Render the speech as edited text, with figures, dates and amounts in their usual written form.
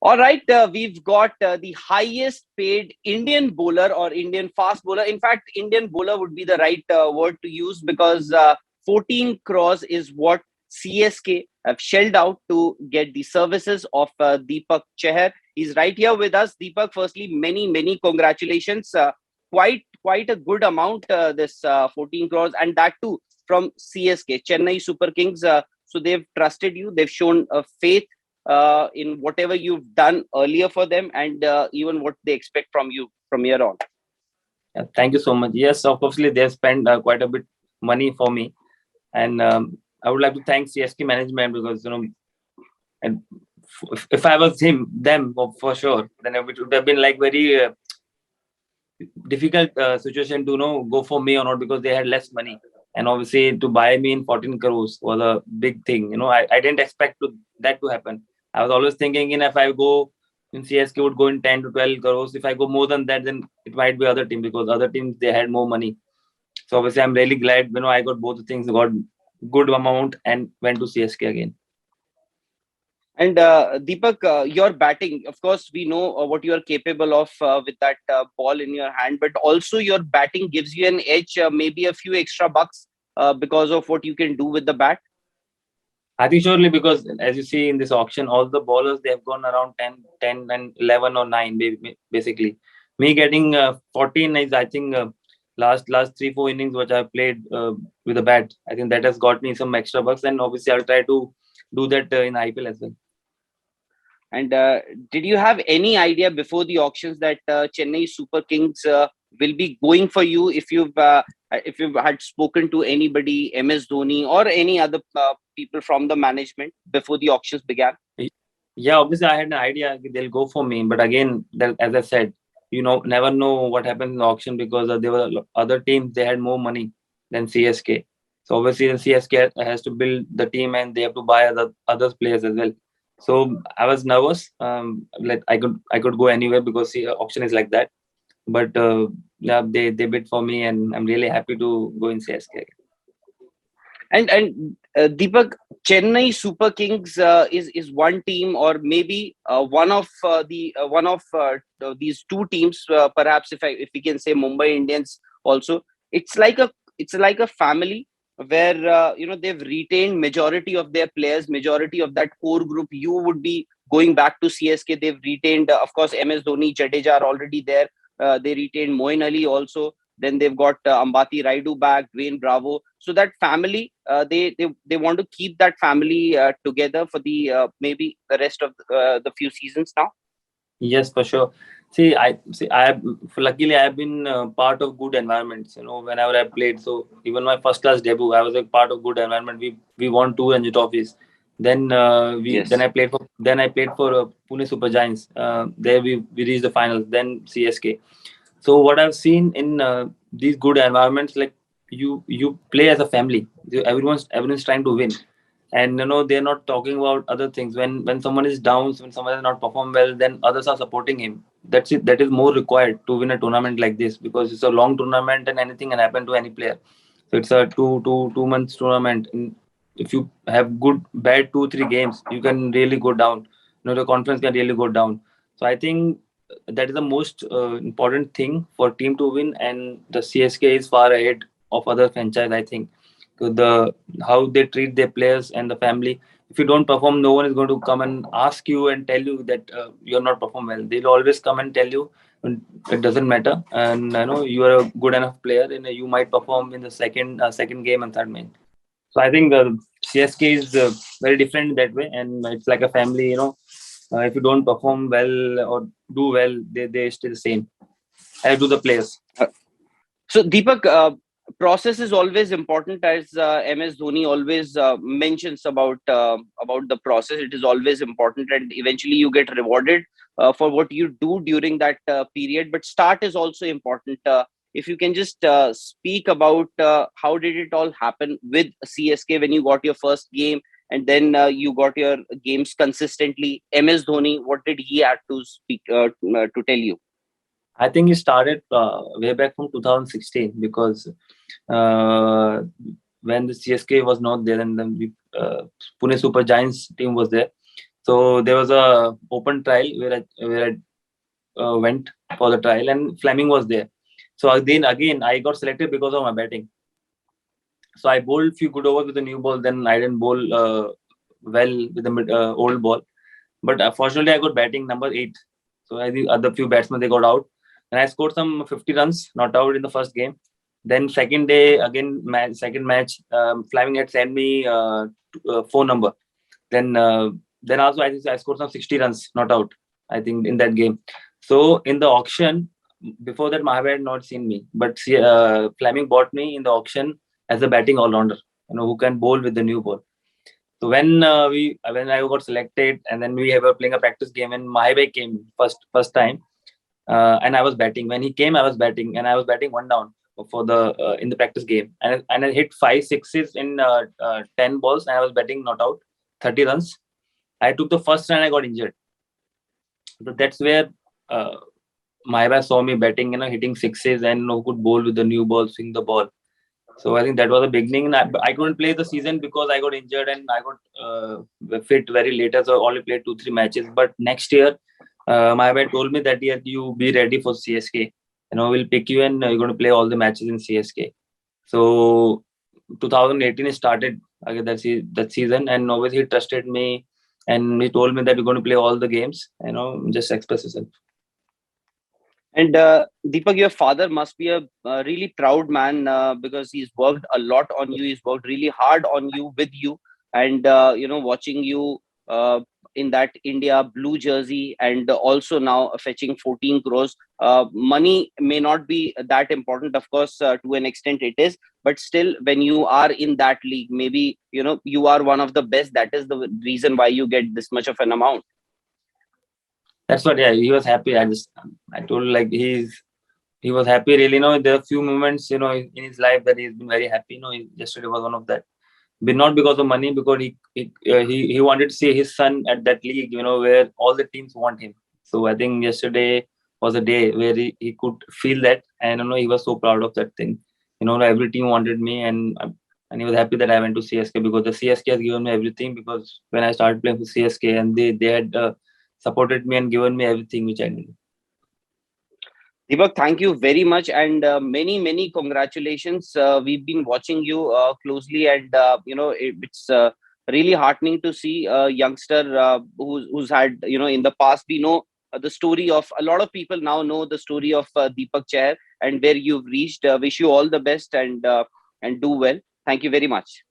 All right, we've got the highest paid Indian bowler or Indian fast bowler. In fact, Indian bowler would be the right word to use, because 14 crores is what CSK have shelled out to get the services of Deepak Chahar. He's right here with us. Deepak, firstly, many congratulations. Quite a good amount, this 14 crores, and that too from CSK, Chennai Super Kings. So they've trusted you. They've shown faith in whatever you've done earlier for them, and even what they expect from you from here on. Yeah, thank you so much. Yes, obviously they have spent quite a bit money for me, and I would like to thank CSK management, because and if I was them for sure, then it would have been like very difficult situation to go for me or not, because they had less money, and obviously to buy me in 14 crores was a big thing. I didn't expect that to happen. I was always thinking, if I go in, CSK would go in 10 to 12 crores. If I go more than that, then it might be other team, because other teams they had more money. So obviously I'm really glad I got both the things, got good amount and went to CSK again. And Deepak, your batting, of course, we know what you are capable of with that ball in your hand, but also your batting gives you an edge, maybe a few extra bucks because of what you can do with the bat. I think surely, because as you see in this auction, all the bowlers they have gone around 10 and 11 or 9 basically. Me getting 14 is, I think, last 3-4 innings which I played with a bat. I think that has got me some extra bucks, and obviously I'll try to do that in IPL as well. And did you have any idea before the auctions that Chennai Super Kings will be going for you? If you've had spoken to anybody, MS Dhoni or any other people from the management before the auctions began? Yeah, obviously I had an idea they'll go for me, but again, as I said, never know what happens in the auction, because there were other teams they had more money than CSK. So obviously the CSK has to build the team, and they have to buy other players as well. So I was nervous. Like I could go anywhere, because the auction is like that. But yeah, they bid for me, and I'm really happy to go in CSK. And Deepak, Chennai Super Kings is one team, or maybe one of these two teams. Perhaps if we can say Mumbai Indians also, it's like a family where they've retained majority of their players, majority of that core group. You would be going back to CSK. They've retained, of course, MS Dhoni, Jadeja are already there. They retained Moin Ali also. Then they've got Ambati Raidu back, Dwayne Bravo. So that family, they want to keep that family together for the maybe the rest of the few seasons now. Yes, for sure. Luckily I have been part of good environments. Whenever I played, so even my first class debut, I was a part of good environment. We won 2 Ranji trophies. Then we Yes. then I played for Pune Super Giants. There we reached the finals. Then CSK. So what I've seen in these good environments, like you play as a family. Everyone's trying to win, and they're not talking about other things. When someone is down, when someone has not performed well, then others are supporting him. That's it. That is more required to win a tournament like this, because it's a long tournament and anything can happen to any player. So it's a two months tournament. And if you have bad 2-3 games, you can really go down. The confidence can really go down. So I think that is the most important thing for team to win, and the CSK is far ahead of other franchise, I think. So how they treat their players and the family. If you don't perform, no one is going to come and ask you and tell you that you're not perform well. They'll always come and tell you it doesn't matter, and you are a good enough player, and you might perform in the second game and third game. So I think CSK is very different that way, and it's like a family. If you don't perform well or do well, they stay the same. As do the players. So Deepak, process is always important, as MS Dhoni always mentions about the process. It is always important, and eventually you get rewarded for what you do during that period. But start is also important. If you can just speak about how did it all happen with CSK when you got your first game, and then you got your games consistently. MS Dhoni, what did he have to speak to tell you? I think it started way back from 2016, because uh, when the CSK was not there, and then Pune Super Giants team was there. So there was a open trial where I went for the trial, and Fleming was there. So then again, I got selected because of my batting. So I bowled few good overs with the new ball. Then I didn't bowl well with the old ball. But fortunately, I got batting number 8. So I think other few batsmen they got out, and I scored some 50 runs, not out in the first game. Then second day again, second match, Fleming had sent me phone number. Then then also I think I scored some 60 runs, not out. I think in that game. So in the auction before that, Mahavid had not seen me, but Fleming bought me in the auction as a batting all rounder. Who can bowl with the new ball. So when I got selected, and then we were playing a practice game, and Mahavid came first time, and I was batting. When he came, I was batting, and I was batting one down for the in the practice game, and I hit 5 sixes in 10 balls, and I was batting not out, 30 runs. I took the first run, I got injured. So that's where uh, Mahiba saw me batting, hitting sixes, and who could bowl with the new ball, swing the ball. So I think that was the beginning. And I couldn't play the season because I got injured and I got fit very later. So I only played 2-3 matches. But next year, Mahiba told me that year you be ready for CSK. We'll pick you and you're going to play all the matches in CSK. So 2018 started that season, and obviously he trusted me, and he told me that you're going to play all the games. Just express yourself. And Deepak, your father must be a really proud man because he's worked a lot on you. He's worked really hard on you, with you, and watching you in that India blue jersey, and also now fetching 14 crores. Money may not be that important, of course, to an extent it is, but still, when you are in that league, maybe you are one of the best. That is the reason why you get this much of an amount. That's what. Yeah, he was happy. I told like he was happy really. There are few moments in his life that he's been very happy. Yesterday was one of that. But not because of money, because he wanted to see his son at that league. Where all the teams want him. So I think yesterday was a day where he could feel that, and he was so proud of that thing. Every team wanted me, and he was happy that I went to CSK, because the CSK has given me everything. Because when I started playing for CSK, and they had supported me and given me everything which I needed. Deepak, thank you very much, and many congratulations. We've been watching you closely, and it's really heartening to see a youngster who's had in the past. We know the story of a lot of people now know the story of Deepak Chahar and where you've reached. Wish you all the best, and do well. Thank you very much.